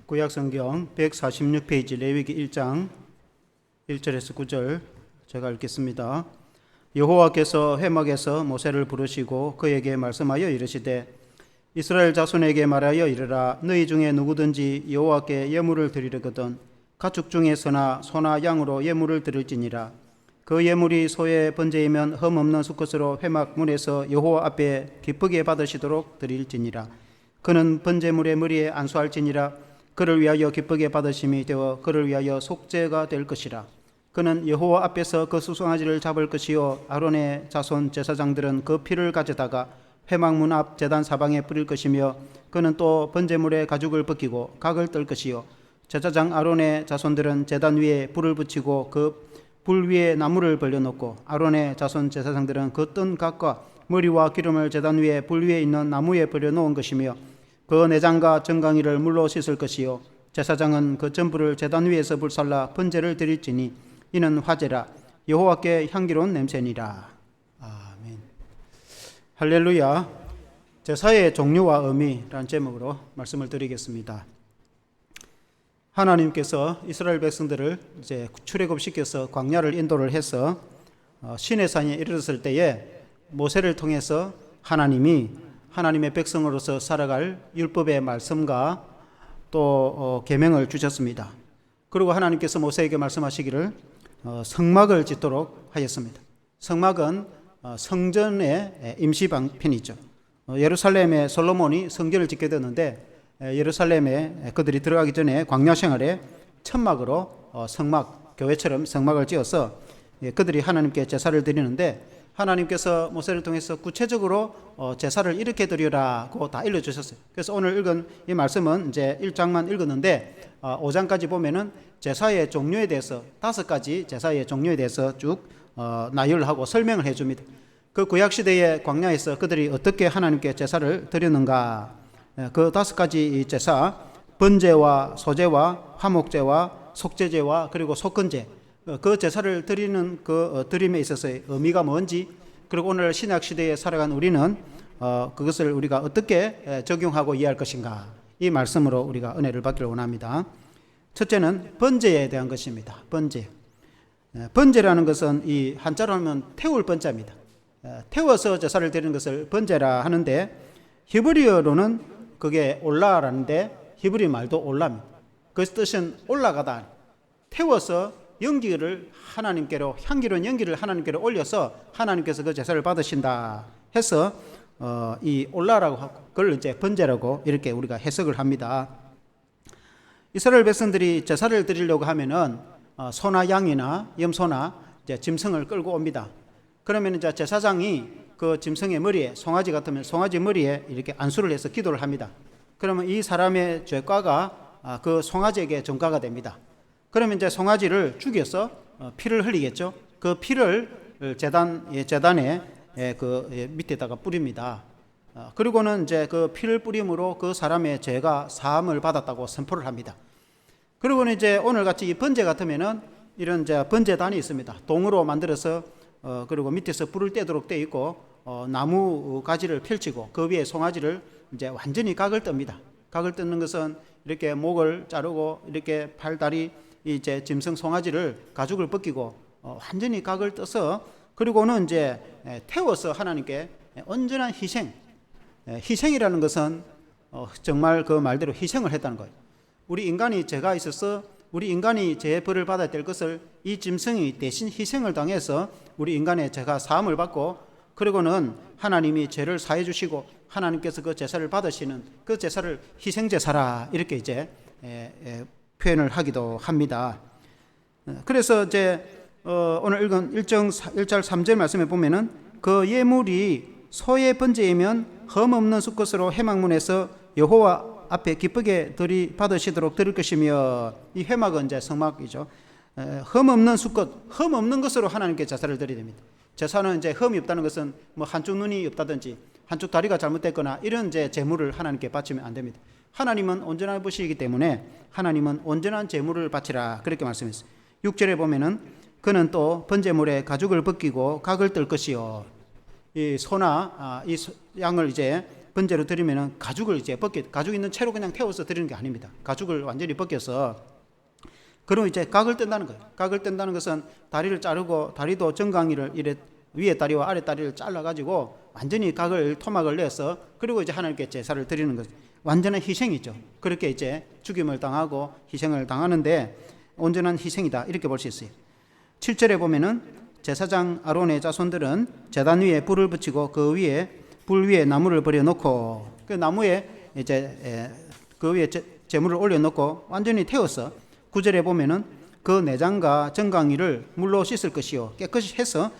구약성경 146페이지 레위기 1장 1절에서 9절 제가 읽겠습니다. 여호와께서 회막에서 모세를 부르시고 그에게 말씀하여 이르시되 이스라엘 자손에게 말하여 이르라. 너희 중에 누구든지 여호와께 예물을 드리려거든 가축 중에서나 소나 양으로 예물을 드릴지니라. 그 예물이 소의 번제이면 흠없는 수컷으로 회막 문에서 여호와 앞에 기쁘게 받으시도록 드릴지니라. 그는 번제물의 머리에 안수할지니라. 그를 위하여 기쁘게 받으심이 되어 그를 위하여 속죄가 될 것이라. 그는 여호와 앞에서 그 수송아지를 잡을 것이요 아론의 자손 제사장들은 그 피를 가져다가 회막문 앞 제단 사방에 뿌릴 것이며 그는 또 번제물의 가죽을 벗기고 각을 뜰 것이요 제사장 아론의 자손들은 제단 위에 불을 붙이고 그 불 위에 나무를 벌려놓고 아론의 자손 제사장들은 그 뜬 각과 머리와 기름을 제단 위에 불 위에 있는 나무에 버려놓은 것이며 그 내장과 정강이를 물로 씻을 것이요 제사장은 그 전부를 제단 위에서 불살라 번제를 드릴지니 이는 화제라. 여호와께 향기로운 냄새니라. 아멘. 할렐루야. 제사의 종류와 의미라는 제목으로 말씀을 드리겠습니다. 하나님께서 이스라엘 백성들을 이제 출애굽시켜서 광야를 인도를 해서 시내산에 이르렀을 때에 모세를 통해서 하나님이 하나님의 백성으로서 살아갈 율법의 말씀과 또 계명을 주셨습니다. 그리고 하나님께서 모세에게 말씀하시기를 성막을 짓도록 하였습니다. 성막은 성전의 임시방편이죠. 예루살렘에 솔로몬이 성전을 짓게 되었는데 예루살렘에 그들이 들어가기 전에 광야 생활에 천막으로 성막, 교회처럼 성막을 지어서 그들이 하나님께 제사를 드리는데 하나님께서 모세를 통해서 구체적으로 제사를 이렇게 드리라고 다 일러주셨어요. 그래서 오늘 읽은 이 말씀은 이제 1장만 읽었는데 5장까지 보면은 제사의 종류에 대해서 5가지 제사의 종류에 대해서 쭉 나열하고 설명을 해줍니다. 그 구약시대의 광야에서 그들이 어떻게 하나님께 제사를 드렸는가, 그 5가지 제사, 번제와 소제와 화목제와 속죄제와 그리고 속건제, 그 제사를 드리는 그 드림에 있어서의 의미가 뭔지, 그리고 오늘 신약시대에 살아간 우리는 그것을 우리가 어떻게 적용하고 이해할 것인가, 이 말씀으로 우리가 은혜를 받기를 원합니다. 첫째는 번제에 대한 것입니다. 번제. 번제라는 것은 이 한자로 하면 태울 번자입니다. 태워서 제사를 드리는 것을 번제라 하는데 히브리어로는 그게 올라라는데 히브리 말도 올라입니다. 그 뜻은 올라가다. 태워서 연기를 하나님께로, 향기로운 연기를 하나님께로 올려서 하나님께서 그 제사를 받으신다 해서 이 올라라고 하고 그걸 이제 번제라고 이렇게 우리가 해석을 합니다. 이스라엘 백성들이 제사를 드리려고 하면은 소나 양이나 염소나 이제 짐승을 끌고 옵니다. 그러면 이제 제사장이 그 짐승의 머리에, 송아지 같으면 송아지 머리에 이렇게 안수를 해서 기도를 합니다. 그러면 이 사람의 죄과가 그 송아지에게 전가가 됩니다. 그러면 이제 송아지를 죽여서 피를 흘리겠죠. 그 피를 제단에 그 밑에다가 뿌립니다. 그리고는 이제 그 피를 뿌림으로 그 사람의 죄가 사함을 받았다고 선포를 합니다. 그리고는 이제 오늘 같이 이 번제 같으면은 이런 이제 번제단이 있습니다. 동으로 만들어서 그리고 밑에서 불을 떼도록 돼 있고 나무 가지를 펼치고 그 위에 송아지를 이제 완전히 각을 뜹니다. 각을 뜯는 것은 이렇게 목을 자르고 이렇게 팔, 다리, 이제 짐승 송아지를 가죽을 벗기고 완전히 각을 떠서 그리고는 이제 태워서 하나님께 온전한 희생. 희생이라는 것은 정말 그 말대로 희생을 했다는 거예요. 우리 인간이 죄가 있어서 우리 인간이 죄의 벌을 받아야 될 것을 이 짐승이 대신 희생을 당해서 우리 인간의 죄가 사함을 받고 그리고는 하나님이 죄를 사해 주시고 하나님께서 그 제사를 받으시는 그 제사를 희생제사라 이렇게 이제 표현을 하기도 합니다. 그래서 이제 오늘 읽은 1절 3절 말씀에 보면은 그 예물이 소의 번제이면 흠없는 수컷으로 회막문에서 여호와 앞에 기쁘게 받으시도록 드릴 것이며, 이 회막은 이제 성막이죠. 흠없는 수컷, 흠없는 것으로 하나님께 제사를 드려야 됩니다. 제사는 이제 흠이 없다는 것은 뭐 한쪽 눈이 없다든지 한쪽 다리가 잘못됐거나 이런 이제 제물을 하나님께 바치면 안 됩니다. 하나님은 온전한 분이시기 때문에 하나님은 온전한 제물을 바치라 그렇게 말씀했어요. 6절에 보면은 그는 또 번제물에 가죽을 벗기고 각을 뜰 것이요. 이 소나 이 양을 이제 번제로 드리면은 가죽을 이제 가죽 있는 채로 그냥 태워서 드리는 게 아닙니다. 가죽을 완전히 벗겨서 그럼 이제 각을 뜬다는 거예요. 각을 뜬다는 것은 다리를 자르고 다리도 정강이를 이래 위에 다리와 아래 다리를 잘라가지고 완전히 각을 토막을 내서 그리고 이제 하나님께 제사를 드리는 것. 완전한 희생이죠. 그렇게 이제 죽임을 당하고 희생을 당하는데 온전한 희생이다 이렇게 볼 수 있어요. 7절에 보면은 제사장 아론의 자손들은 제단 위에 불을 붙이고 그 위에 불 위에 나무를 버려놓고 그 나무에 이제 그 위에 제물을 올려놓고 완전히 태워서 9절에 보면은 그 내장과 정강이를 물로 씻을 것이요 깨끗이 해서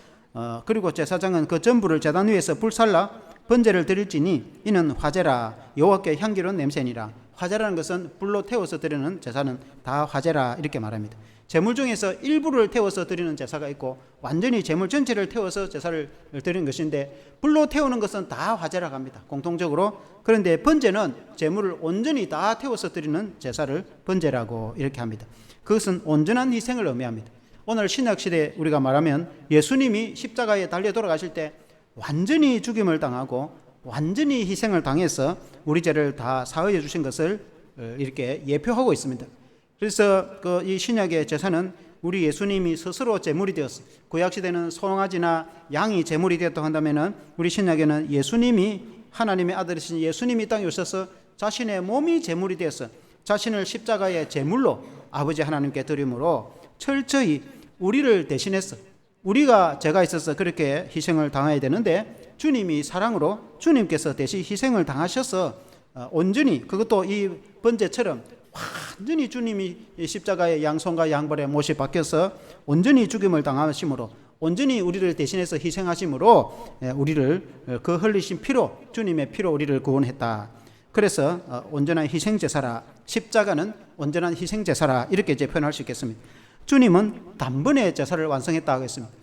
그리고 제사장은 그 전부를 제단 위에서 불살라 번제를 드릴지니 이는 화제라 여호와께 향기로운 냄새니라. 화제라는 것은 불로 태워서 드리는 제사는 다 화제라 이렇게 말합니다. 제물 중에서 일부를 태워서 드리는 제사가 있고 완전히 제물 전체를 태워서 제사를 드리는 것인데 불로 태우는 것은 다 화제라고 합니다. 공통적으로. 그런데 번제는 제물을 온전히 다 태워서 드리는 제사를 번제라고 이렇게 합니다. 그것은 온전한 희생을 의미합니다. 오늘 신약시대에 우리가 말하면 예수님이 십자가에 달려 돌아가실 때 완전히 죽임을 당하고 완전히 희생을 당해서 우리 죄를 다 사하여 주신 것을 이렇게 예표하고 있습니다. 그래서 이 신약의 제사는 우리 예수님이 스스로 제물이 되었어. 구약시대는 송아지나 양이 제물이 되었다고 한다면 우리 신약에는 예수님이 하나님의 아들이신 예수님이 땅에 오셔서 자신의 몸이 제물이 되어서 자신을 십자가의 제물로 아버지 하나님께 드림으로 철저히 우리를 대신했어. 우리가 죄가 있어서 그렇게 희생을 당해야 되는데 주님이 사랑으로 주님께서 대신 희생을 당하셔서 온전히 그것도 이 번제처럼 완전히 주님이 십자가의 양손과 양발에 못이 박혀서 온전히 죽임을 당하심으로 온전히 우리를 대신해서 희생하심으로 우리를 그 흘리신 피로 주님의 피로 우리를 구원했다. 그래서 온전한 희생제사라 십자가는 온전한 희생제사라 이렇게 이제 표현할 수 있겠습니다. 주님은 단번에 제사를 완성했다고 했습니다.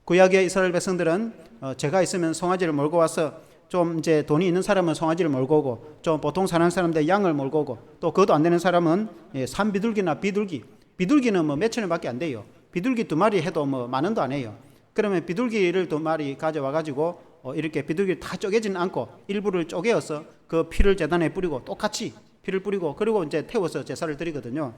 구약의 이스라엘 백성들은 죄가 있으면 송아지를 몰고 와서 좀 이제 돈이 있는 사람은 송아지를 몰고 오고 좀 보통 사는 사람들 양을 몰고 오고 또 그것도 안 되는 사람은 산비둘기나 비둘기는 뭐 몇 천원밖에 안 돼요. 비둘기 2마리 해도 뭐 10,000원도 안 해요. 그러면 비둘기를 2마리 가져와 가지고 이렇게 비둘기를 다 쪼개지는 않고 일부를 쪼개어서 그 피를 제단에 뿌리고 똑같이 피를 뿌리고 그리고 이제 태워서 제사를 드리거든요.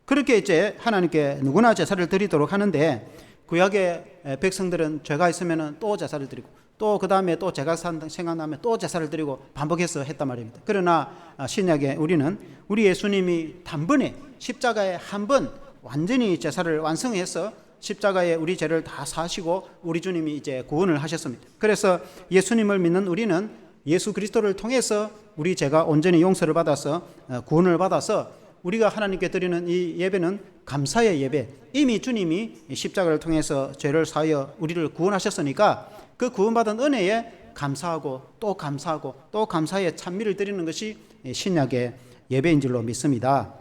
그렇게 이제 하나님께 누구나 제사를 드리도록 하는데 구약의 백성들은 죄가 있으면 또 제사를 드리고 또 그 다음에 또 죄가 생각나면 또 제사를 드리고 반복해서 했단 말입니다. 그러나 신약에 우리는 우리 예수님이 단번에 십자가에 한 번 완전히 제사를 완성해서 십자가에 우리 죄를 다 사시고 우리 주님이 이제 구원을 하셨습니다. 그래서 예수님을 믿는 우리는 예수 그리스도를 통해서 우리 죄가 온전히 용서를 받아서 구원을 받아서 우리가 하나님께 드리는 이 예배는 감사의 예배. 이미 주님이 십자가를 통해서 죄를 사하여 우리를 구원하셨으니까 그 구원받은 은혜에 감사하고 또 감사하고 또 감사의 찬미를 드리는 것이 신약의 예배인 줄로 믿습니다.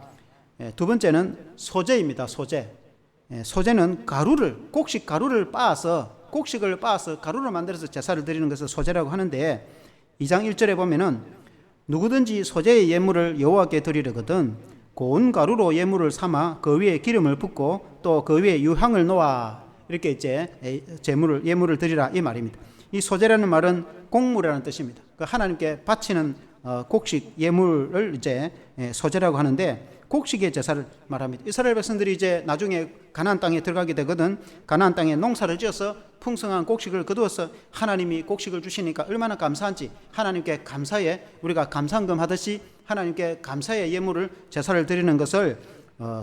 두 번째는 소제입니다. 소제. 소제는 곡식 가루를 빻아서 곡식을 빻아서 가루를 만들어서 제사를 드리는 것을 소제라고 하는데 2장 1절에 보면은 누구든지 소제의 예물을 여호와께 드리려거든 고운 가루로 예물을 삼아 그 위에 기름을 붓고 또 그 위에 유향을 놓아 이렇게 이제 예물을 드리라 이 말입니다. 이 소제라는 말은 곡물이라는 뜻입니다. 그 하나님께 바치는 곡식 예물을 이제 소제라고 하는데 곡식의 제사를 말합니다. 이스라엘 백성들이 이제 나중에 가나안 땅에 들어가게 되거든. 가나안 땅에 농사를 지어서 풍성한 곡식을 거두어서 하나님이 곡식을 주시니까 얼마나 감사한지 하나님께 감사에 우리가 감상금 하듯이 하나님께 감사의 예물을 제사를 드리는 것을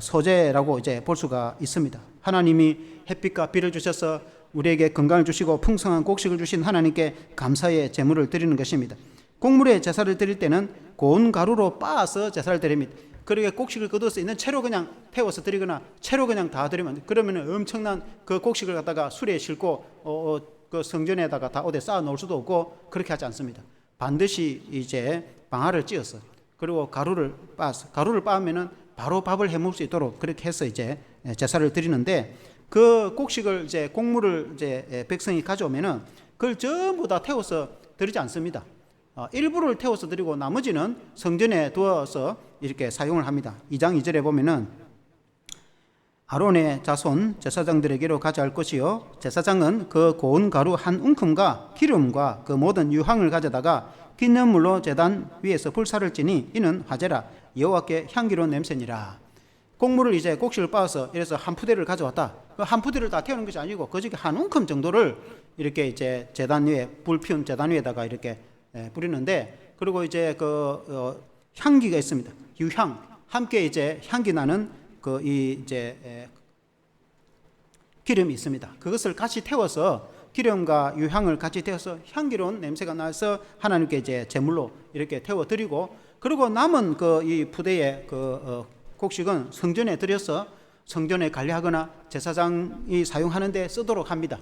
소제라고 이제 볼 수가 있습니다. 하나님이 햇빛과 비를 주셔서 우리에게 건강을 주시고 풍성한 곡식을 주신 하나님께 감사의 제물을 드리는 것입니다. 곡물의 제사를 드릴 때는 고운 가루로 빻아서 제사를 드립니다. 그렇게 곡식을 거둬서 있는 채로 그냥 태워서 드리거나 채로 그냥 다 드리면 그러면 엄청난 그 곡식을 갖다가 수레에 싣고 그 성전에다가 다 어디 쌓아 놓을 수도 없고 그렇게 하지 않습니다. 반드시 이제 방아를 찧어서 그리고 가루를 빻으면은 바로 밥을 해 먹을 수 있도록 그렇게 해서 이제 제사를 드리는데 그 곡식을 이제 곡물을 이제 백성이 가져오면은 그걸 전부 다 태워서 드리지 않습니다. 일부를 태워서 드리고 나머지는 성전에 두어서 이렇게 사용을 합니다. 2장 2절에 보면은 아론의 자손 제사장들에게로 가져갈 것이요 제사장은 그 고운 가루 한 움큼과 기름과 그 모든 유향을 가져다가 기념물로 제단 위에서 불사를 지니 이는 화제라 여호와께 향기로운 냄새니라. 곡물을 이제 곡식을 빻아서 이래서 한 푸대를 가져왔다. 그 한 푸대를 다 태우는 것이 아니고 그 중에 한 움큼 정도를 이렇게 이제 제단 위에 불 피운 제단 위에다가 이렇게 뿌리는데, 그리고 이제 향기가 있습니다. 유향 함께 이제 향기 나는 이제 기름이 있습니다. 그것을 같이 태워서 기름과 유향을 같이 태워서 향기로운 냄새가 나서 하나님께 이제 제물로 이렇게 태워 드리고, 그리고 남은 이 푸대의 곡식은 성전에 들여서 성전에 관리하거나 제사장이 사용하는 데 쓰도록 합니다.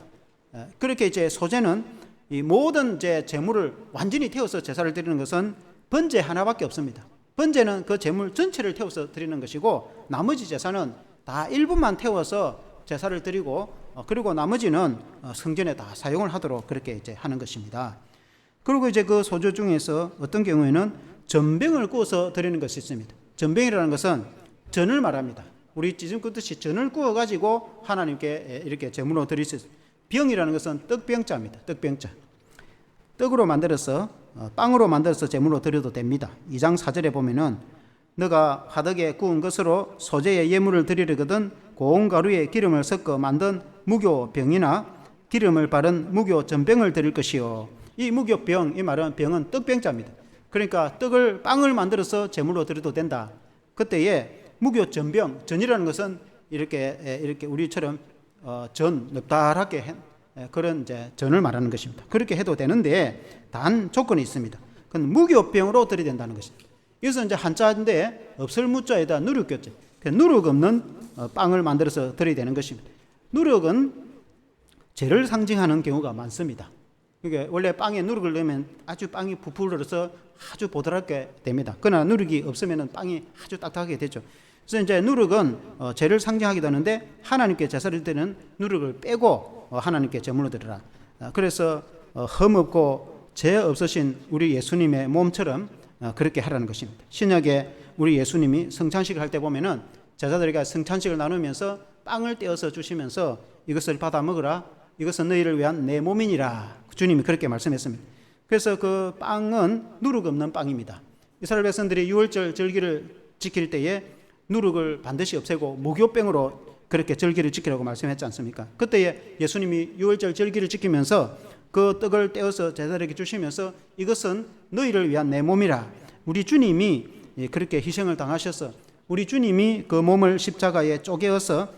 그렇게 이제 소제는 이 모든 이제 제물을 완전히 태워서 제사를 드리는 것은 번제 하나밖에 없습니다. 번제는 그 제물 전체를 태워서 드리는 것이고, 나머지 제사는 다 일부만 태워서 제사를 드리고, 그리고 나머지는 성전에 다 사용을 하도록 그렇게 이제 하는 것입니다. 그리고 이제 그 소조 중에서 어떤 경우에는 전병을 구워서 드리는 것이 있습니다. 전병이라는 것은 전을 말합니다. 우리 찌짐 굽듯이 전을 구워 가지고 하나님께 이렇게 제물로 드릴 수 있습니다. 병이라는 것은 떡병자입니다. 떡병자. 떡으로 만들어서 빵으로 만들어서 제물로 드려도 됩니다. 2장 4절에 보면은 너가 화덕에 구운 것으로 소제의 예물을 드리려거든 고운 가루에 기름을 섞어 만든 무교병이나 기름을 바른 무교 전병을 드릴 것이요. 이 무교병, 이 말은 병은 떡병자입니다. 그러니까 빵을 만들어서 제물로 드려도 된다. 그때에 무교 전병, 전이라는 것은 이렇게 우리처럼 전 넙다랗게 그런 이제 전을 말하는 것입니다. 그렇게 해도 되는데 단 조건이 있습니다. 그건 무교병으로 드려야 된다는 것입니다. 이것은 이제 한자인데 없을 무자에다 누룩교자. 누룩 없는 빵을 만들어서 드려야 되는 것입니다. 누룩은 죄를 상징하는 경우가 많습니다. 그러니까 원래 빵에 누룩을 넣으면 아주 빵이 부풀어서 아주 보드랍게 됩니다. 그러나 누룩이 없으면 빵이 아주 딱딱하게 되죠. 그래서 이제 누룩은 죄를 상징하기도 하는데 하나님께 제사를 드리는 누룩을 빼고 하나님께 제물로 드리라. 그래서 흠없고 죄 없으신 우리 예수님의 몸처럼 그렇게 하라는 것입니다. 신약에 우리 예수님이 성찬식을 할 때 보면은 제자들에게 성찬식을 나누면서 빵을 떼어서 주시면서 이것을 받아 먹으라. 이것은 너희를 위한 내 몸이니라. 주님이 그렇게 말씀했습니다. 그래서 그 빵은 누룩 없는 빵입니다. 이스라엘 백성들이 유월절 절기를 지킬 때에 누룩을 반드시 없애고 무교병으로 그렇게 절기를 지키라고 말씀했지 않습니까? 그때에 예수님이 유월절 절기를 지키면서 그 떡을 떼어서 제자들에게 주시면서 이것은 너희를 위한 내 몸이라. 우리 주님이 그렇게 희생을 당하셔서 우리 주님이 그 몸을 십자가에 쪼개어서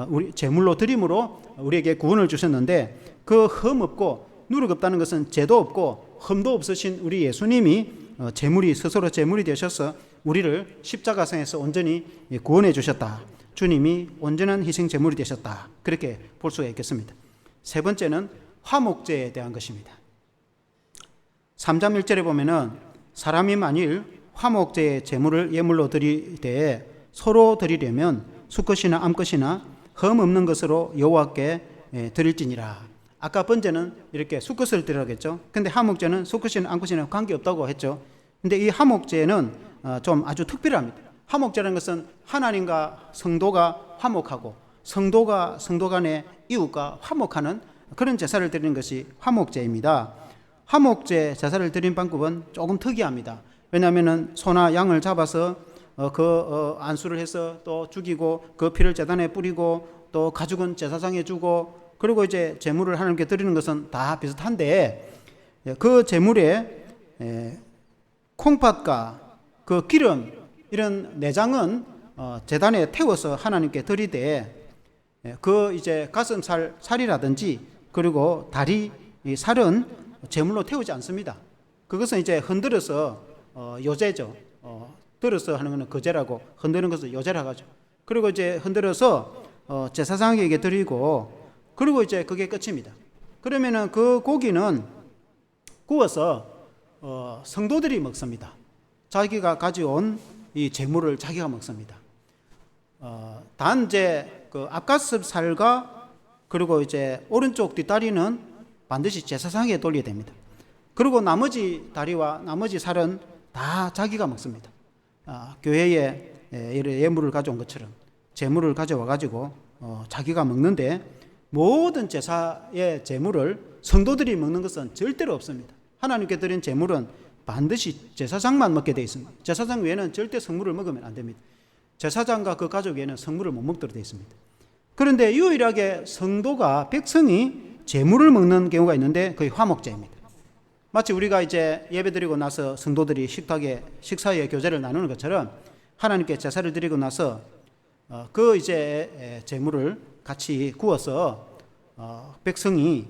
우리 제물로 드림으로 우리에게 구원을 주셨는데, 그 흠 없고 누룩 없다는 것은 죄도 없고 흠도 없으신 우리 예수님이 제물이 스스로 제물이 되셔서 우리를 십자가상에서 온전히 구원해 주셨다. 주님이 온전한 희생 제물이 되셨다. 그렇게 볼 수가 있겠습니다. 세 번째는 화목제에 대한 것입니다. 3장 1절에 보면은 사람이 만일 화목제의 제물을 예물로 드릴 때에 서로 드리려면 수컷이나 암컷이나 흠 없는 것으로 여호와께 드릴지니라. 아까 번제는 이렇게 수컷을 드리라겠죠. 근데 화목제는 수컷이나 암컷이나 관계없다고 했죠. 근데 이 화목제는 좀 아주 특별합니다. 화목제라는 것은 하나님과 성도가 화목하고 성도가 성도 간의 이웃과 화목하는 그런 제사를 드리는 것이 화목제입니다. 화목제 제사를 드리는 방법은 조금 특이합니다. 왜냐하면 소나 양을 잡아서 안수를 해서 또 죽이고 그 피를 제단에 뿌리고 또 가죽은 제사장에 주고 그리고 이제 제물을 하나님께 드리는 것은 다 비슷한데, 그 제물에 콩팥과 그 기름 이런 내장은 제단에 태워서 하나님께 드리되, 그 이제 가슴살 살이라든지 그리고 다리 이 살은 제물로 태우지 않습니다. 그것은 이제 흔들어서 요제죠. 들어서 하는 것은 거제라고, 흔드는 것을 요제라고 하죠. 그리고 이제 흔들어서 제사장에게 드리고, 그리고 이제 그게 끝입니다. 그러면은 그 고기는 구워서 성도들이 먹습니다. 자기가 가져온 이 제물을 자기가 먹습니다. 단 이제 그 앞가슴살과 그리고 이제 오른쪽 뒷다리는 반드시 제사장에 돌려야 됩니다. 그리고 나머지 다리와 나머지 살은 다 자기가 먹습니다. 교회에 예물을 가져온 것처럼. 제물을 가져와 가지고 자기가 먹는데, 모든 제사의 제물을 성도들이 먹는 것은 절대로 없습니다. 하나님께 드린 제물은 반드시 제사장만 먹게 되어 있습니다. 제사장 외에는 절대 성물을 먹으면 안 됩니다. 제사장과 그 가족 외에는 성물을 못 먹도록 되어 있습니다. 그런데 유일하게 성도가, 백성이 제물을 먹는 경우가 있는데 그게 화목제입니다. 마치 우리가 이제 예배드리고 나서 성도들이 식사에 교제를 나누는 것처럼 하나님께 제사를 드리고 나서 그 이제 제물을 같이 구워서 백성이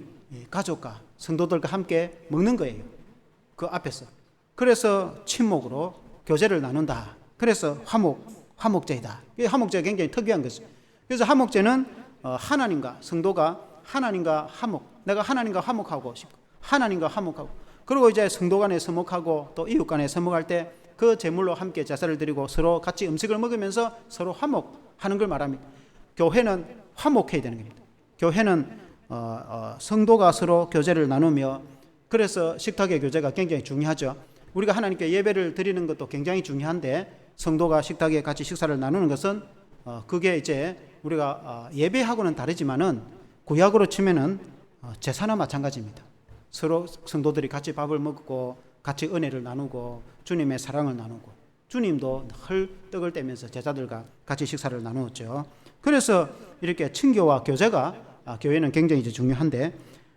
가족과 성도들과 함께 먹는 거예요. 그 앞에서. 그래서 친목으로 교제를 나눈다. 그래서 화목제이다. 이 화목제가 굉장히 특이한 것이죠. 그래서 화목제는 하나님과 성도가 하나님과 내가 하나님과 화목하고 싶고, 하나님과 화목하고, 그리고 이제 성도 간에 서목하고 또 이웃 간에 서목할 때 그 제물로 함께 제사를 드리고 서로 같이 음식을 먹으면서 서로 화목하는 걸 말합니다. 교회는 화목해야 되는 겁니다. 교회는 성도가 서로 교제를 나누며, 그래서 식탁의 교제가 굉장히 중요하죠. 우리가 하나님께 예배를 드리는 것도 굉장히 중요한데, 성도가 식탁에 같이 식사를 나누는 것은 그게 이제 우리가 예배하고는 다르지만은 구약으로 치면은 제사나 마찬가지입니다. 서로 성도들이 같이 밥을 먹고 같이 은혜를 나누고 주님의 사랑을 나누고, 주님도 늘 떡을 떼면서 제자들과 같이 식사를 나누었죠. 그래서 이렇게 친교와 교제가 교회는 굉장히 중요한데,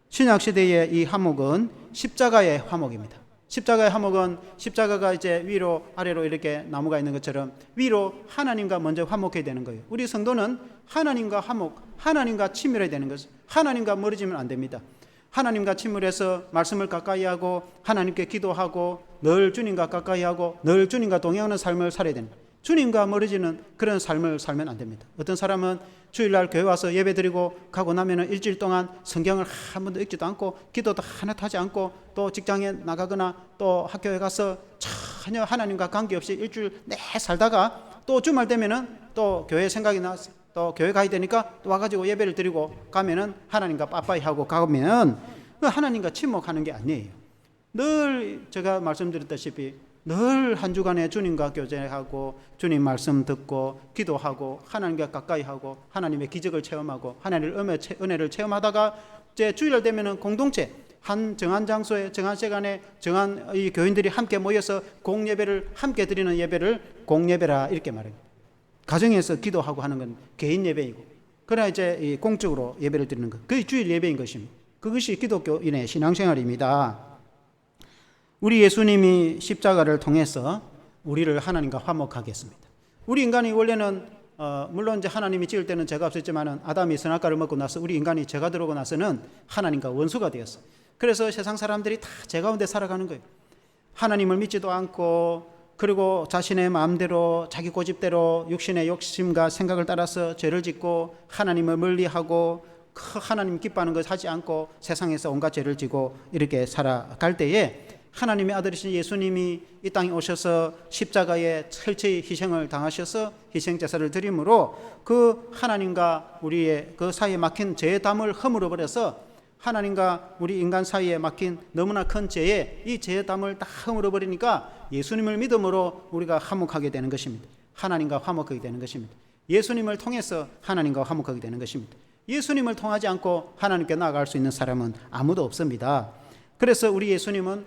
신약시대의 이 화목은 십자가의 화목입니다. 십자가의 화목은 십자가가 이제 위로 아래로 이렇게 나무가 있는 것처럼 위로 하나님과 먼저 화목해야 되는 거예요. 우리 성도는 하나님과 화목, 하나님과 친밀해야 되는 것을, 하나님과 멀어지면 안 됩니다. 하나님과 친밀해서 말씀을 가까이 하고 하나님께 기도하고 늘 주님과 가까이 하고 늘 주님과 동행하는 삶을 살아야 됩니다. 주님과 멀어지는 그런 삶을 살면 안 됩니다. 어떤 사람은 주일날 교회 와서 예배드리고 가고 나면은 일주일 동안 성경을 한 번도 읽지도 않고 기도도 하나도 하지 않고 또 직장에 나가거나 또 학교에 가서 전혀 하나님과 관계없이 일주일 내 살다가 또 주말 되면은 또 교회 생각이 나서 또 교회 가야 되니까 또 와가지고 예배를 드리고 가면은 하나님과 빠빠이 하고 가면 하나님과 침묵하는 게 아니에요. 늘 제가 말씀드렸다시피 늘 한 주간에 주님과 교제하고 주님 말씀 듣고 기도하고 하나님과 가까이 하고 하나님의 기적을 체험하고 하나님의 은혜를 체험하다가 이제 주일날 되면은 공동체 한 정한 장소에 정한 시간에 정한 이 교인들이 함께 모여서 공예배를 함께 드리는 예배를 공예배라 이렇게 말해요. 가정에서 기도하고 하는 건 개인 예배이고, 그러나 이제 이 공적으로 예배를 드리는 것, 그게 주일 예배인 것입니다. 그것이 기독교인의 신앙생활입니다. 우리 예수님이 십자가를 통해서 우리를 하나님과 화목하게 했습니다. 우리 인간이 원래는 물론 이제 하나님이 지을 때는 죄가 없었지만은 아담이 선악과를 먹고 나서 우리 인간이 죄가 들어오고 나서는 하나님과 원수가 되었어. 그래서 세상 사람들이 다 죄 가운데 살아가는 거예요. 하나님을 믿지도 않고, 그리고 자신의 마음대로 자기 고집대로 육신의 욕심과 생각을 따라서 죄를 짓고 하나님을 멀리하고 하나님 기뻐하는 것 하지 않고 세상에서 온갖 죄를 지고 이렇게 살아갈 때에 하나님의 아들이신 예수님이 이 땅에 오셔서 십자가에 철저히 희생을 당하셔서 희생제사를 드림으로 그 하나님과 우리의 그 사이에 막힌 죄의 담을 허물어 버려서 하나님과 우리 인간 사이에 막힌 너무나 큰 죄에 이 죄의 담을 다 허물어 버리니까 예수님을 믿음으로 우리가 화목하게 되는 것입니다. 하나님과 화목하게 되는 것입니다. 예수님을 통해서 하나님과 화목하게 되는 것입니다. 예수님을 통하지 않고 하나님께 나아갈 수 있는 사람은 아무도 없습니다. 그래서 우리 예수님은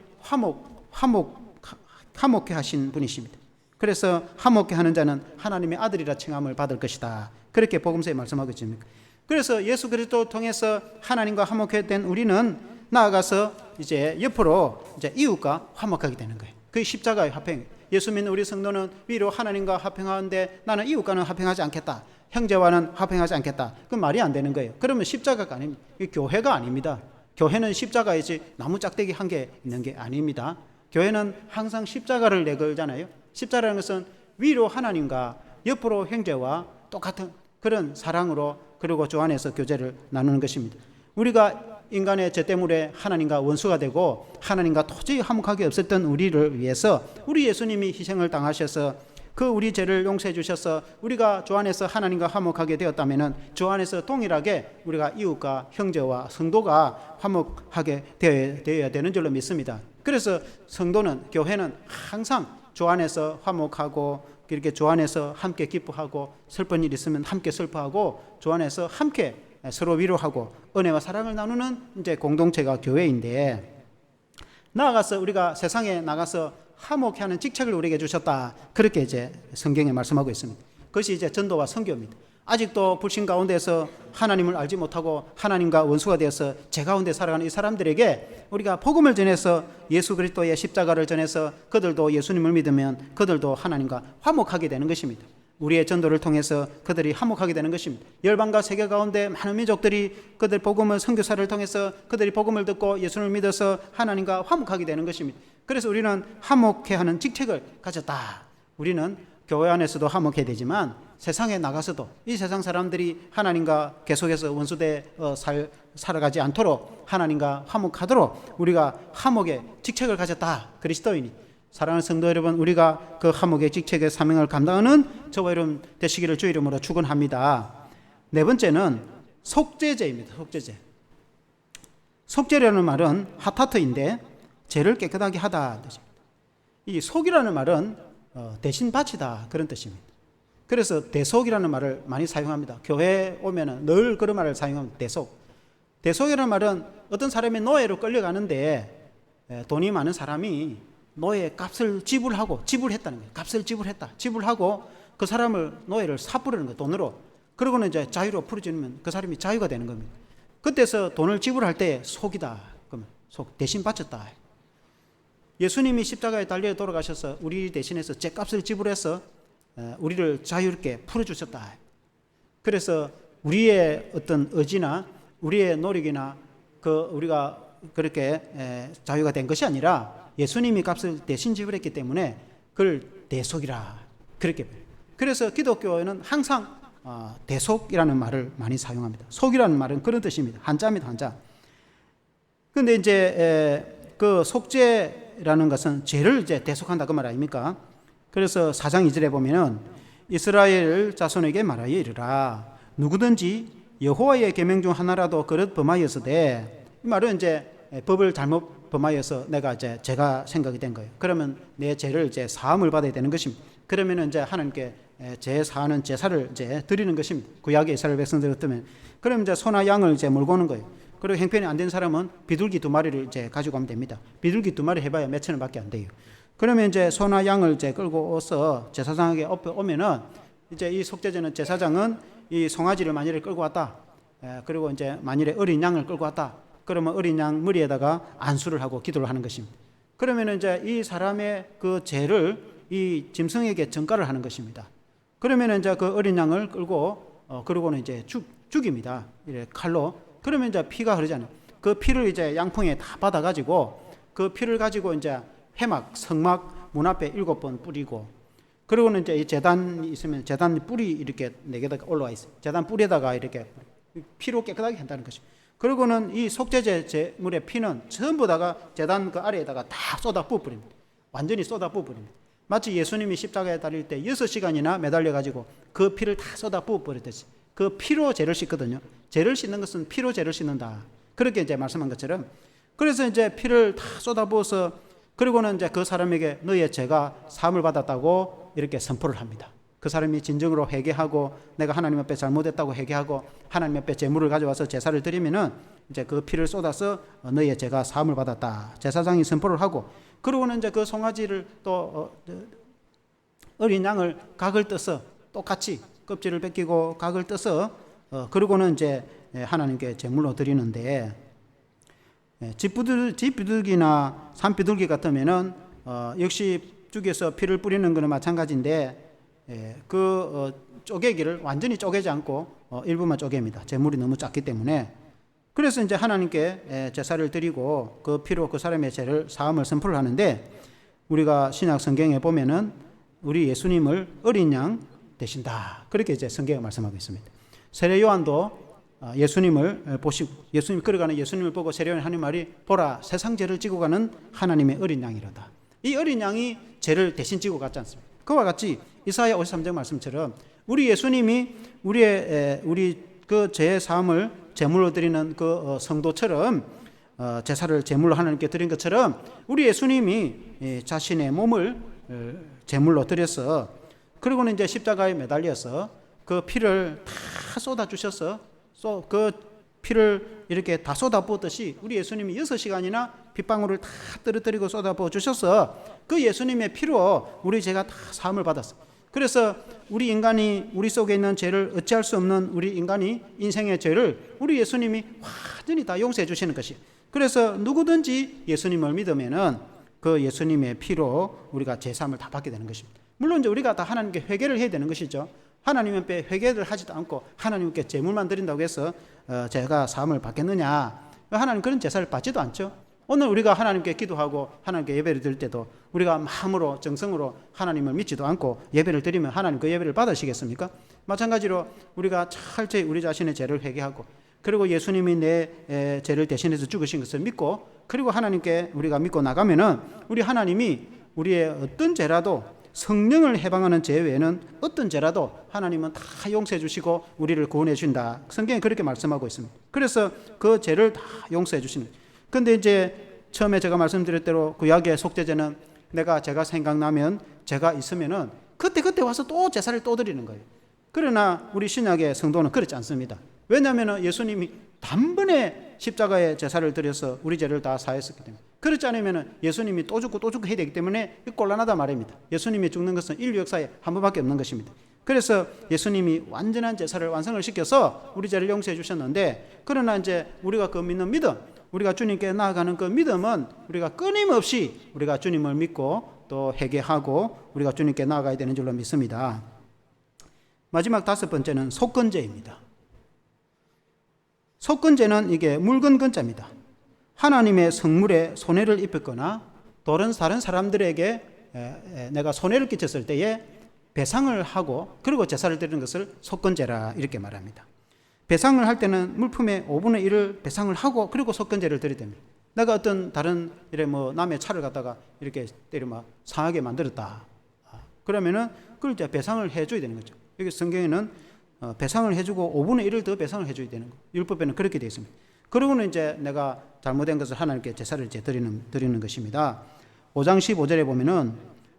화목케 하신 분이십니다. 그래서 화목케 하는 자는 하나님의 아들이라 칭함을 받을 것이다. 그렇게 복음서에 말씀하고 있습니다. 그래서 예수 그리스도를 통해서 하나님과 화목하게 된 우리는 나아가서 이제 옆으로 이제 이웃과 화목하게 되는 거예요. 그게 십자가의 화평. 예수 믿는 우리 성도는 위로 하나님과 화평하는데 나는 이웃과는 화평하지 않겠다. 형제와는 화평하지 않겠다. 그건 말이 안 되는 거예요. 그러면 십자가가 아닙니다. 교회가 아닙니다. 교회는 십자가이지 나무 짝대기 한 개 있는 게 아닙니다. 교회는 항상 십자가를 내걸잖아요. 십자가라는 것은 위로 하나님과 옆으로 형제와 똑같은 그런 사랑으로, 그리고 주 안에서 교제를 나누는 것입니다. 우리가 인간의 죄 때문에 하나님과 원수가 되고 하나님과 도저히 화목하게 없었던 우리를 위해서 우리 예수님이 희생을 당하셔서 그 우리 죄를 용서해 주셔서 우리가 주 안에서 하나님과 화목하게 되었다면 주 안에서 동일하게 우리가 이웃과 형제와 성도가 화목하게 되어야 되는 줄로 믿습니다. 그래서 성도는, 교회는 항상 주 안에서 화목하고 이렇게 주 안에서 함께 기뻐하고 슬픈 일 있으면 함께 슬퍼하고 주 안에서 함께 서로 위로하고 은혜와 사랑을 나누는 이제 공동체가 교회인데, 나아가서 우리가 세상에 나가서 화목해 하는 직책을 우리에게 주셨다. 그렇게 이제 성경에 말씀하고 있습니다. 그것이 이제 전도와 선교입니다. 아직도 불신 가운데서 하나님을 알지 못하고 하나님과 원수가 되어서 제 가운데 살아가는 이 사람들에게 우리가 복음을 전해서 예수 그리스도의 십자가를 전해서 그들도 예수님을 믿으면 그들도 하나님과 화목하게 되는 것입니다. 우리의 전도를 통해서 그들이 화목하게 되는 것입니다. 열방과 세계 가운데 많은 민족들이 그들 복음을 선교사를 통해서 그들이 복음을 듣고 예수님을 믿어서 하나님과 화목하게 되는 것입니다. 그래서 우리는 화목해 하는 직책을 가졌다. 우리는 교회 안에서도 화목해야 되지만 세상에 나가서도 이 세상 사람들이 하나님과 계속해서 원수대 살아가지 않도록 하나님과 화목하도록 우리가 화목의 직책을 가졌다. 그리스도인이. 사랑하는 성도 여러분, 우리가 그 화목의 직책의 사명을 감당하는 저와 여러분 되시기를 주 이름으로 축원합니다. 네 번째는 속죄제입니다. 속죄제. 속죄라는 말은 하타트인데 죄를 깨끗하게 하다 뜻입니다. 이 속이라는 말은 대신 바치다 그런 뜻입니다. 그래서 대속이라는 말을 많이 사용합니다. 교회에 오면은 늘 그런 말을 사용합니다. 대속. 대속이라는 말은 어떤 사람이 노예로 끌려가는데 돈이 많은 사람이 노예 값을 지불했다는 거예요. 값을 지불했다. 지불하고 그 사람을 노예를 삽부르는 거예요. 돈으로. 그러고는 이제 자유로 풀어주면 그 사람이 자유가 되는 겁니다. 그때서 돈을 지불할 때 속이다. 그러면 속 대신 바쳤다. 예수님이 십자가에 달려 돌아가셔서 우리 대신해서 제 값을 지불해서 우리를 자유롭게 풀어주셨다. 그래서 우리의 어떤 의지나 우리의 노력이나 우리가 그렇게 자유가 된 것이 아니라 예수님이 값을 대신 지불했기 때문에 그걸 대속이라 그렇게. 그래서 기독교에는 항상 대속이라는 말을 많이 사용합니다. 속이라는 말은 그런 뜻입니다. 한자입니다. 한자. 그런데 이제 그 속죄라는 것은 죄를 이제 대속한다 그 말 아닙니까? 그래서 4장 2절에 보면은 이스라엘 자손에게 말하여 이르라. 누구든지 여호와의 계명 중 하나라도 그릇 범하였으되, 이 말은 이제 법을 잘못 범하여서 제가 생각이 된 거예요. 그러면 내 죄를 이제 사함을 받아야 되는 것입니다. 그러면은 이제 하나님께 죄 사하는 제사를 이제 드리는 것입니다. 구약의 이스라엘 백성들 같으면 그러면 이제 소나 양을 이제 몰고 오는 거예요. 그리고 형편이 안 된 사람은 비둘기 2마리를 이제 가지고 오면 됩니다. 비둘기 2마리 해봐야 몇천 원밖에 안 돼요. 그러면 이제 소나 양을 이제 끌고 와서 제사장에게 오면은 이제 이 속죄제는 제사장은 이 송아지를 만일에 끌고 왔다. 그리고 이제 만일에 어린 양을 끌고 왔다. 그러면 어린 양 머리에다가 안수를 하고 기도를 하는 것입니다. 그러면 이제 이 사람의 그 죄를 이 짐승에게 전가를 하는 것입니다. 그러면 이제 그 어린 양을 끌고 그러고는 이제 죽입니다. 이렇게 칼로. 그러면 이제 피가 흐르잖아요. 그 피를 이제 양풍에 다 받아가지고 그 피를 가지고 이제 해막, 성막 문 앞에 7번 뿌리고, 그리고는 이제 이 제단이 있으면 제단 뿌리 이렇게 4개가 올라와 있어요. 제단 뿌리에다가 이렇게 피로 깨끗하게 한다는 것입니다. 그리고는 이 속죄제 제물의 피는 전부 다가 제단 그 아래에다가 다 쏟아 부어버립니다. 완전히 쏟아 부어버립니다. 마치 예수님이 십자가에 달릴 때 6시간이나 매달려가지고 그 피를 다 쏟아 부어버렸듯이 그 피로 죄를 씻거든요. 죄를 씻는 것은 피로 죄를 씻는다. 그렇게 이제 말씀한 것처럼, 그래서 이제 피를 다 쏟아 부어서 그리고는 이제 그 사람에게 너의 죄가 사함을 받았다고 이렇게 선포를 합니다. 그 사람이 진정으로 회개하고 내가 하나님 앞에 잘못했다고 회개하고 하나님 앞에 제물을 가져와서 제사를 드리면은 이제 그 피를 쏟아서 너의 죄가 사함을 받았다. 제사장이 선포를 하고, 그리고는 이제 그 송아지를 또 어린 양을 각을 떠서 똑같이 껍질을 벗기고 각을 떠서 그리고는 이제 하나님께 제물로 드리는데, 집 비둘기나 산 비둘기 같으면은 역시 죽여서 피를 뿌리는 것은 마찬가지인데 쪼개기를 완전히 쪼개지 않고 일부만 쪼갭니다. 제물이 너무 작기 때문에. 그래서 이제 하나님께 제사를 드리고 그 피로 그 사람의 죄를 사함을 선포를 하는데, 우리가 신약 성경에 보면은 우리 예수님을 어린 양 되신다. 그렇게 이제 성경에 말씀하고 있습니다. 세례 요한도 예수님을 보시고 예수님 걸어가는 예수님을 보고 세례 요한이 하는 말이 보라 세상 죄를 지고 가는 하나님의 어린 양이로다. 이 어린 양이 죄를 대신 지고 갔지 않습니까? 그와 같이 이사야 53장 말씀처럼 우리 예수님이 우리 그 죄의 사함을 제물로 드리는 그 성도처럼 제사를 제물로 하나님께 드린 것처럼 우리 예수님이 자신의 몸을 제물로 드렸어. 그리고는 이제 십자가에 매달려서 그 피를 다 쏟아 주셔서 그 피를 이렇게 다 쏟아 부었듯이 우리 예수님이 6시간이나 핏방울을 다 떨어뜨리고 쏟아 부어 주셔서 그 예수님의 피로 우리 죄가 다 사함을 받았어. 그래서 우리 인간이 우리 속에 있는 죄를 어찌할 수 없는 우리 인간이 인생의 죄를 우리 예수님이 완전히 다 용서해 주시는 것이. 그래서 누구든지 예수님을 믿으면은 그 예수님의 피로 우리가 죄 사함을 다 받게 되는 것입니다. 물론 이제 우리가 다 하나님께 회개를 해야 되는 것이죠. 하나님 앞에 회개를 하지도 않고 하나님께 제물만 드린다고 해서 제가 사함을 받겠느냐? 하나님 그런 제사를 받지도 않죠. 오늘 우리가 하나님께 기도하고 하나님께 예배를 드릴 때도 우리가 마음으로 정성으로 하나님을 믿지도 않고 예배를 드리면 하나님 그 예배를 받으시겠습니까? 마찬가지로 우리가 철저히 우리 자신의 죄를 회개하고 그리고 예수님이 내 죄를 대신해서 죽으신 것을 믿고 그리고 하나님께 우리가 믿고 나가면은 우리 하나님이 우리의 어떤 죄라도 성령을 해방하는 죄 외에는 어떤 죄라도 하나님은 다 용서해 주시고 우리를 구원해 주신다. 성경에 그렇게 말씀하고 있습니다. 그래서 그 죄를 다 용서해 주시는. 근데 이제 처음에 제가 말씀드릴 대로 구약의 속죄제는 제가 생각나면 제가 있으면은 그때 와서 또 제사를 또 드리는 거예요. 그러나 우리 신약의 성도는 그렇지 않습니다. 왜냐하면 예수님이 단번에 십자가에 제사를 드려서 우리 죄를 다 사했었기 때문에. 그렇지 않으면 예수님이 또 죽고 해야 되기 때문에 곤란하다 말입니다. 예수님이 죽는 것은 인류 역사에 한 번밖에 없는 것입니다. 그래서 예수님이 완전한 제사를 완성을 시켜서 우리 죄를 용서해 주셨는데, 그러나 이제 우리가 그 믿는 믿음, 우리가 주님께 나아가는 그 믿음은 우리가 끊임없이 우리가 주님을 믿고 또 회개하고 우리가 주님께 나아가야 되는 줄로 믿습니다. 마지막 5번째는 속건제입니다. 속건제는 이게 묽은 건자입니다. 하나님의 성물에 손해를 입혔거나 다른 사람들에게 내가 손해를 끼쳤을 때에 배상을 하고 그리고 제사를 드리는 것을 속건제라 이렇게 말합니다. 배상을 할 때는 물품의 5분의 1을 배상을 하고 그리고 속건제를 드려야 됩니다. 내가 어떤 다른 남의 차를 갖다가 이렇게 때려 상하게 만들었다. 그러면은 그걸 이제 배상을 해줘야 되는 거죠. 여기 성경에는 배상을 해주고 5분의 1을 더 배상을 해줘야 되는 거. 율법에는 그렇게 되어 있습니다. 그러고는 이제 내가 잘못된 것을 하나님께 제사를 이제 드리는 것입니다. 5장 15절에 보면은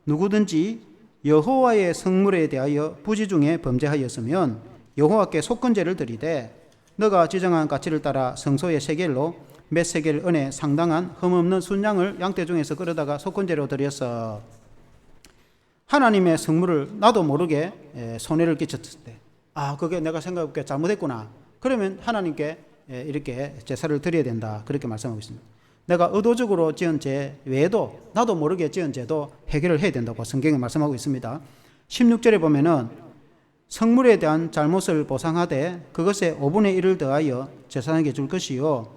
누구든지 여호와의 성물에 대하여 부지 중에 범죄하였으면 여호와께 속건제를 드리되 너가 지정한 가치를 따라 성소의 세겔로 몇 세겔 은에 상당한 흠없는 순양을 양떼 중에서 끌어다가 속건제로 드렸어. 하나님의 성물을 나도 모르게 손해를 끼쳤을 때, 그게 내가 생각해보기에 잘못했구나. 그러면 하나님께 이렇게 제사를 드려야 된다. 그렇게 말씀하고 있습니다. 내가 의도적으로 지은 죄 외에도 나도 모르게 지은 죄도 해결을 해야 된다고 성경에 말씀하고 있습니다. 16절에 보면은 성물에 대한 잘못을 보상하되 그것의 5분의 1을 더하여 제사장에게 줄 것이요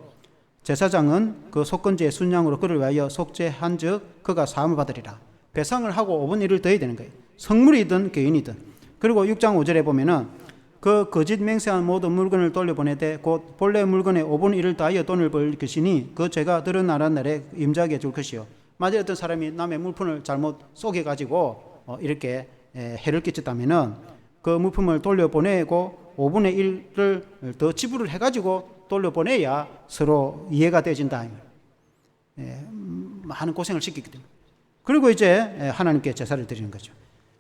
제사장은 그 속건제의 순양으로 그를 위하여 속죄한 즉 그가 사함을 받으리라. 배상을 하고 5분의 1을 더해야 되는 거예요. 성물이든 개인이든. 그리고 6장 5절에 보면은 그 거짓 맹세한 모든 물건을 돌려보내되 곧 본래 물건의 5분의 1을 다하여 돈을 벌 것이니 그 죄가 드러나는 날에 임자하게 줄 것이요. 만약 어떤 사람이 남의 물품을 잘못 속여가지고 이렇게 해를 끼쳤다면은 그 물품을 돌려보내고 5분의 1을 더 지불을 해가지고 돌려보내야 서로 이해가 되어진다. 많은 고생을 시키기 때문에. 그리고 이제 하나님께 제사를 드리는 거죠.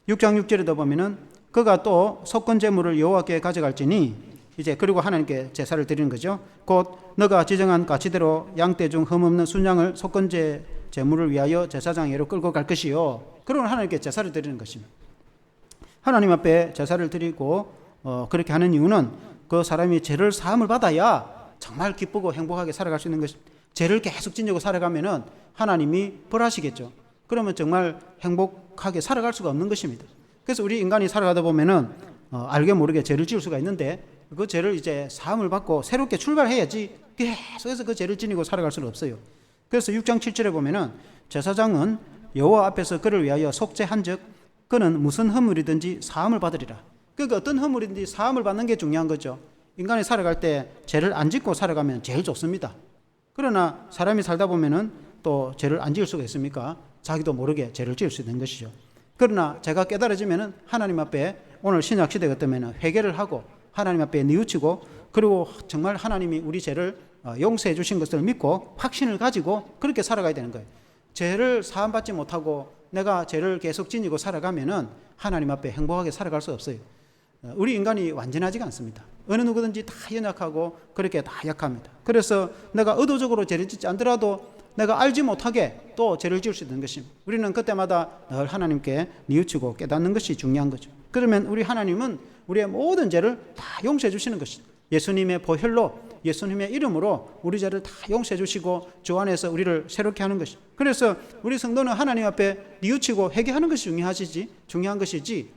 6장 6절에도 보면은 그가 또 속건제물을 여호와께 가져갈지니 이제 그리고 하나님께 제사를 드리는 거죠. 곧 너가 지정한 가치대로 양떼 중 흠없는 순양을 속건제 제물을 위하여 제사장에로 끌고 갈 것이요. 그러면 하나님께 제사를 드리는 것입니다. 하나님 앞에 제사를 드리고 그렇게 하는 이유는 그 사람이 죄를 사함을 받아야 정말 기쁘고 행복하게 살아갈 수 있는 것입니다. 죄를 계속 지니고 살아가면은 하나님이 벌하시겠죠. 그러면 정말 행복하게 살아갈 수가 없는 것입니다. 그래서 우리 인간이 살아가다 보면은 알게 모르게 죄를 지을 수가 있는데 그 죄를 이제 사함을 받고 새롭게 출발해야지 계속해서 그 죄를 지니고 살아갈 수는 없어요. 그래서 6장 7절에 보면은 제사장은 여호와 앞에서 그를 위하여 속죄한즉 그는 무슨 허물이든지 사함을 받으리라. 그러니까 어떤 허물이든지 사함을 받는 게 중요한 거죠. 인간이 살아갈 때 죄를 안 짓고 살아가면 제일 좋습니다. 그러나 사람이 살다 보면은 또 죄를 안 지을 수가 있습니까? 자기도 모르게 죄를 지을 수 있는 것이죠. 그러나 제가 깨달아지면은 하나님 앞에 오늘 신약 시대 같으면 회개를 하고 하나님 앞에 뉘우치고 그리고 정말 하나님이 우리 죄를 용서해 주신 것을 믿고 확신을 가지고 그렇게 살아가야 되는 거예요. 죄를 사함받지 못하고 내가 죄를 계속 지니고 살아가면은 하나님 앞에 행복하게 살아갈 수 없어요. 우리 인간이 완전하지가 않습니다. 어느 누구든지 다 연약하고 그렇게 다 약합니다. 그래서 내가 의도적으로 죄를 짓지 않더라도 내가 알지 못하게 또 죄를 지을 수 있는 것입니다. 우리는 그때마다 늘 하나님께 뉘우치고 깨닫는 것이 중요한 거죠. 그러면 우리 하나님은 우리의 모든 죄를 다 용서해 주시는 것이죠. 예수님의 보혈로, 예수님의 이름으로 우리 죄를 다 용서해 주시고 주 안에서 우리를 새롭게 하는 것이죠. 그래서 우리 성도는 하나님 앞에 뉘우치고 회개하는 것이 중요한 것이지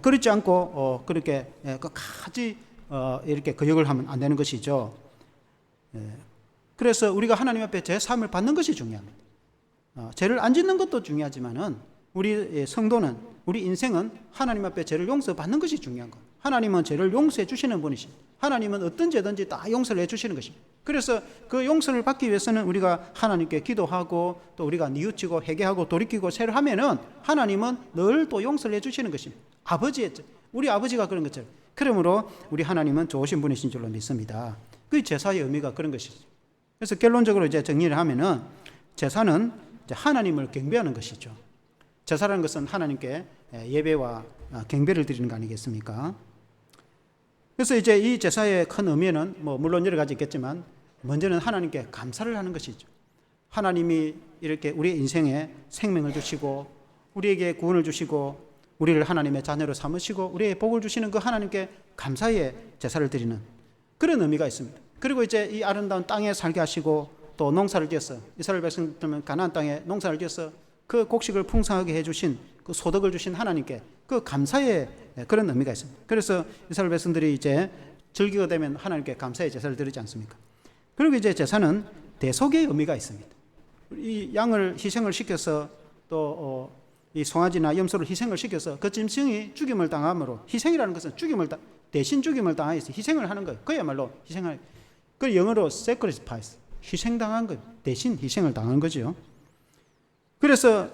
그렇지 않고 그렇게 끝까지 이렇게 거역을 하면 안 되는 것이죠. 그래서 우리가 하나님 앞에 죄 사함을 받는 것이 중요합니다. 죄를 안 짓는 것도 중요하지만은 우리 성도는, 우리 인생은 하나님 앞에 죄를 용서받는 것이 중요한 것. 하나님은 죄를 용서해 주시는 분이십니다. 하나님은 어떤 죄든지 다 용서를 해 주시는 것입니다. 그래서 그 용서를 받기 위해서는 우리가 하나님께 기도하고 또 우리가 뉘우치고 회개하고 돌이키고 새로 하면은 하나님은 늘 또 용서를 해 주시는 것입니다. 우리 아버지가 그런 것처럼. 그러므로 우리 하나님은 좋으신 분이신 줄로 믿습니다. 그 제사의 의미가 그런 것이죠. 그래서 결론적으로 이제 정리를 하면은 제사는 이제 하나님을 경배하는 것이죠. 제사라는 것은 하나님께 예배와 경배를 드리는 거 아니겠습니까? 그래서 이제 이 제사의 큰 의미는 물론 여러 가지 있겠지만 먼저는 하나님께 감사를 하는 것이죠. 하나님이 이렇게 우리의 인생에 생명을 주시고 우리에게 구원을 주시고 우리를 하나님의 자녀로 삼으시고 우리의 복을 주시는 그 하나님께 감사의 제사를 드리는 그런 의미가 있습니다. 그리고 이제 이 아름다운 땅에 살게 하시고 또 농사를 지어서 이스라엘 백성들은 가나안 땅에 농사를 지어서 그 곡식을 풍성하게 해주신 그 소득을 주신 하나님께 그 감사의 그런 의미가 있습니다. 그래서 이스라엘 백성들이 이제 절기가 되면 하나님께 감사의 제사를 드리지 않습니까? 그리고 이제 제사는 대속의 의미가 있습니다. 이 양을 희생을 시켜서 또 이 송아지나 염소를 희생을 시켜서 그 짐승이 죽임을 당함으로, 희생이라는 것은 대신 죽임을 당하여서 희생을 하는 거예요. 그야말로 희생을, 그 영어로 sacrifice, 희생당한 거, 대신 희생을 당한 거죠. 그래서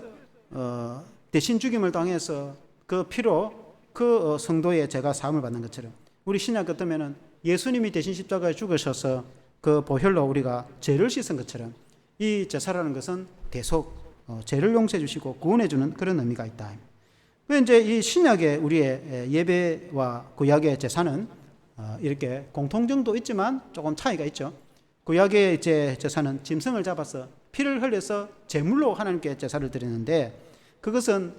대신 죽임을 당해서 그 피로 그 성도의 죄가 사함을 받는 것처럼 우리 신약 같으면은 예수님이 대신 십자가에 죽으셔서 그 보혈로 우리가 죄를 씻은 것처럼 이 제사라는 것은 대속, 죄를 용서해 주시고 구원해 주는 그런 의미가 있다. 이제 이 신약의 우리의 예배와 구약의 제사는 이렇게 공통점도 있지만 조금 차이가 있죠. 구약의 이제 제사는 짐승을 잡아서 피를 흘려서 제물로 하나님께 제사를 드리는데 그것은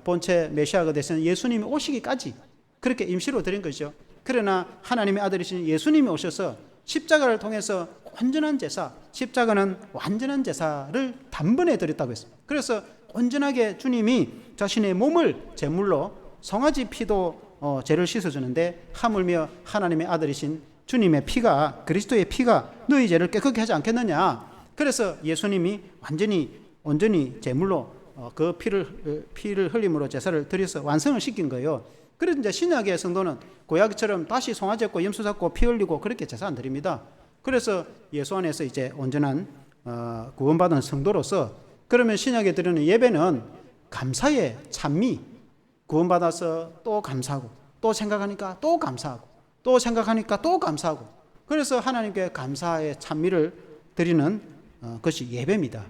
본체 메시아가 되신 예수님이 오시기까지 그렇게 임시로 드린 것이죠. 그러나 하나님의 아들이신 예수님이 오셔서 십자가를 통해서 온전한 제사, 십자가는 완전한 제사를 단번에 드렸다고 했습니다. 그래서 온전하게 주님이 자신의 몸을 제물로 송아지 피도 죄를 씻어주는데 하물며 하나님의 아들이신 주님의 피가, 그리스도의 피가 너희 죄를 깨끗게 하지 않겠느냐. 그래서 예수님이 온전히 제물로 그 피를 흘림으로 제사를 드려서 완성을 시킨 거예요. 그래서 이제 신약의 성도는 구약처럼 다시 송아지 잡고 염소 잡고 피 흘리고 그렇게 제사 안 드립니다. 그래서 예수 안에서 이제 온전한 구원받은 성도로서 그러면 신약에 드리는 예배는 감사의 찬미, 구원받아서 또 감사하고 또 생각하니까 또 감사하고 또 생각하니까 또 감사하고 그래서 하나님께 감사의 찬미를 드리는 것이 예배입니다.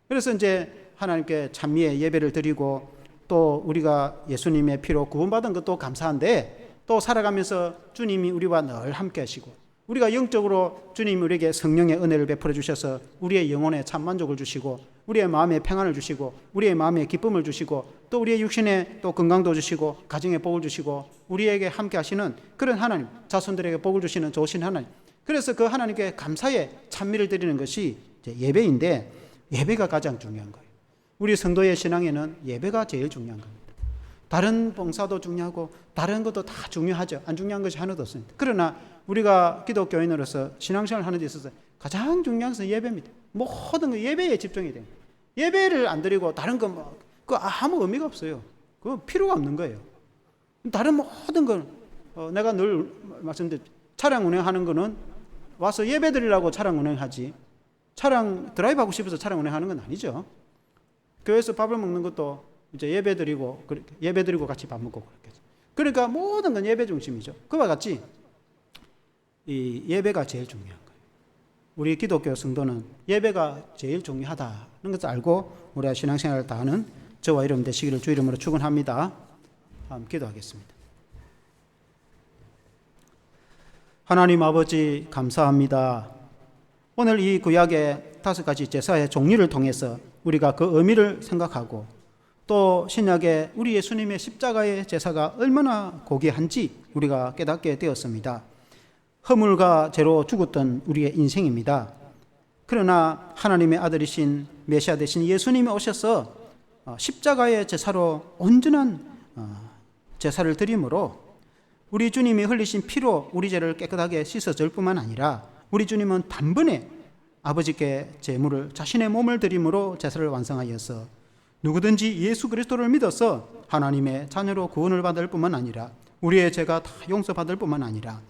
그래서 이제 하나님께 찬미의 예배를 드리고 또 우리가 예수님의 피로 구원받은 것도 감사한데 또 살아가면서 주님이 우리와 늘 함께 하시고 우리가 영적으로 주님이 우리에게 성령의 은혜를 베풀어 주셔서 우리의 영혼에 참만족을 주시고 우리의 마음에 평안을 주시고 우리의 마음에 기쁨을 주시고 또 우리의 육신에 또 건강도 주시고 가정에 복을 주시고 우리에게 함께 하시는 그런 하나님, 자손들에게 복을 주시는 좋으신 하나님. 그래서 그 하나님께 감사의 찬미를 드리는 것이 이제 예배인데 예배가 가장 중요한 거예요. 우리 성도의 신앙에는 예배가 제일 중요한 겁니다. 다른 봉사도 중요하고 다른 것도 다 중요하죠. 안 중요한 것이 하나도 없습니다. 그러나 우리가 기독교인으로서 신앙생활을 하는 데 있어서 가장 중요한 것은 예배입니다. 모든 거 예배에 집중이 돼요. 예배를 안 드리고 다른 거 그 아무 의미가 없어요. 그 필요가 없는 거예요. 다른 모든 건 내가 늘 말씀드린 차량 운행하는 거는 와서 예배 드리려고 차량 운행하지 차량 드라이브 하고 싶어서 차량 운행하는 건 아니죠. 교회에서 밥을 먹는 것도 이제 예배 드리고 같이 밥 먹고 그렇게. 그러니까 모든 건 예배 중심이죠. 그와 같이 이 예배가 제일 중요한 거예요. 우리 기독교 성도는 예배가 제일 중요하다는 것을 알고 우리가 신앙생활을 다하는 저와 여러분 되시기를 주 이름으로 축원합니다. 기도하겠습니다. 하나님 아버지 감사합니다. 오늘 이 구약의 5가지 제사의 종류를 통해서 우리가 그 의미를 생각하고 또 신약의 우리 예수님의 십자가의 제사가 얼마나 고귀한지 우리가 깨닫게 되었습니다. 허물과 죄로 죽었던 우리의 인생입니다. 그러나 하나님의 아들이신 메시아 되신 예수님이 오셔서 십자가의 제사로 온전한 제사를 드림으로 우리 주님이 흘리신 피로 우리 죄를 깨끗하게 씻어줄 뿐만 아니라 우리 주님은 단번에 아버지께 제물을 자신의 몸을 드림으로 제사를 완성하여서 누구든지 예수 그리스도를 믿어서 하나님의 자녀로 구원을 받을 뿐만 아니라 우리의 죄가 다 용서받을 뿐만 아니라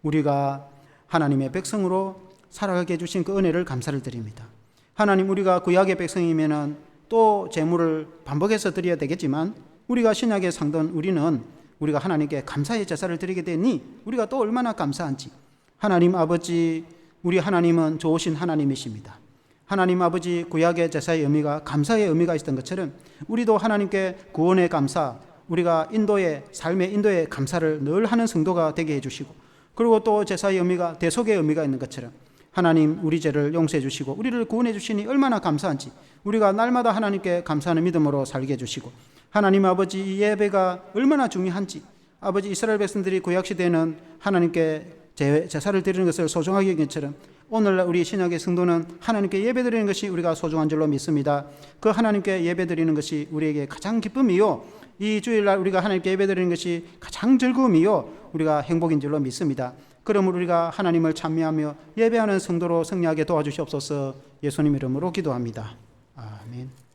우리가 하나님의 백성으로 살아가게 해주신 그 은혜를 감사를 드립니다. 하나님, 우리가 구약의 백성이면은 또 제물을 반복해서 드려야 되겠지만 우리가 신약의 상던 우리는 우리가 하나님께 감사의 제사를 드리게 되니 우리가 또 얼마나 감사한지. 하나님 아버지, 우리 하나님은 좋으신 하나님이십니다. 하나님 아버지, 구약의 제사의 의미가 감사의 의미가 있었던 것처럼 우리도 하나님께 구원의 감사, 우리가 인도의 삶의 인도의 감사를 늘 하는 성도가 되게 해주시고, 그리고 또 제사의 의미가 대속의 의미가 있는 것처럼 하나님 우리 죄를 용서해 주시고 우리를 구원해 주시니 얼마나 감사한지 우리가 날마다 하나님께 감사하는 믿음으로 살게 해주시고, 하나님 아버지, 이 예배가 얼마나 중요한지, 아버지 이스라엘 백성들이 구약시대에는 하나님께 제사를 드리는 것을 소중하게 여긴 것처럼 오늘날 우리 신약의 성도는 하나님께 예배드리는 것이 우리가 소중한 줄로 믿습니다. 그 하나님께 예배드리는 것이 우리에게 가장 기쁨이요, 이 주일날 우리가 하나님께 예배드리는 것이 가장 즐거움이요, 우리가 행복인 줄로 믿습니다. 그러므로 우리가 하나님을 찬미하며 예배하는 성도로 승리하게 도와주시옵소서. 예수님 이름으로 기도합니다. 아멘.